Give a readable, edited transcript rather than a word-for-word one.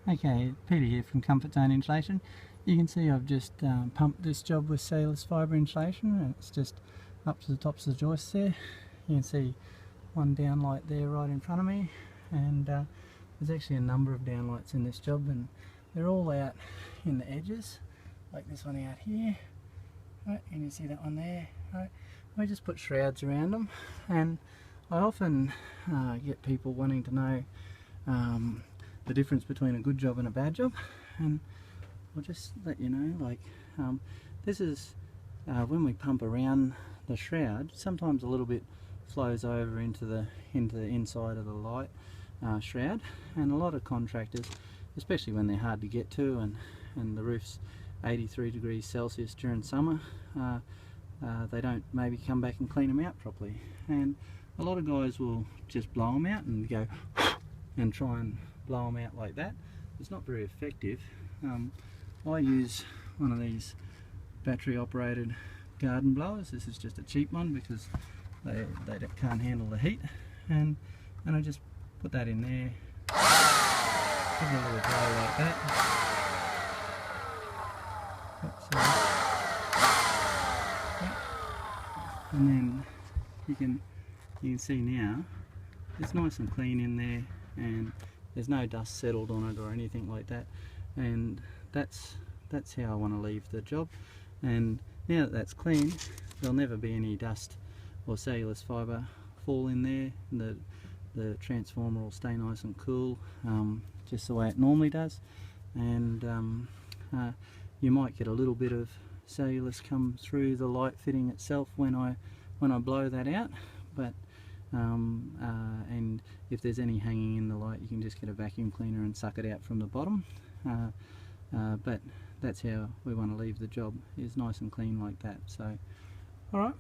Okay, Peter here from Comfort Zone Insulation. You can see I've just pumped this job with cellulose fibre insulation, and it's just up to the tops of the joists there. You can see one downlight there right in front of me, and there's actually a number of downlights in this job, and they're all out in the edges, like this one out here, right, and you see that one there, right. We just put shrouds around them, and I often get people wanting to know the difference between a good job and a bad job, and I'll just let you know, like this is when we pump around the shroud, sometimes a little bit flows over into the inside of the light shroud, and a lot of contractors, especially when they're hard to get to and the roof's 83 degrees Celsius during summer, they don't maybe come back and clean them out properly, and a lot of guys will just blow them out and go and try and blow them out like that. It's not very effective. I use one of these battery operated garden blowers. This is just a cheap one because they can't handle the heat, and I just put that in there, give it a little blow like that. And then you can see now it's nice and clean in there, and there's no dust settled on it or anything like that, and that's how I want to leave the job. And now that that's clean, there'll never be any dust or cellulose fibre fall in there. The transformer will stay nice and cool, just the way it normally does, and you might get a little bit of cellulose come through the light fitting itself when I blow that out, but and if there's any hanging in the light, you can just get a vacuum cleaner and suck it out from the bottom, but that's how we want to leave the job, is nice and clean like that. So alright.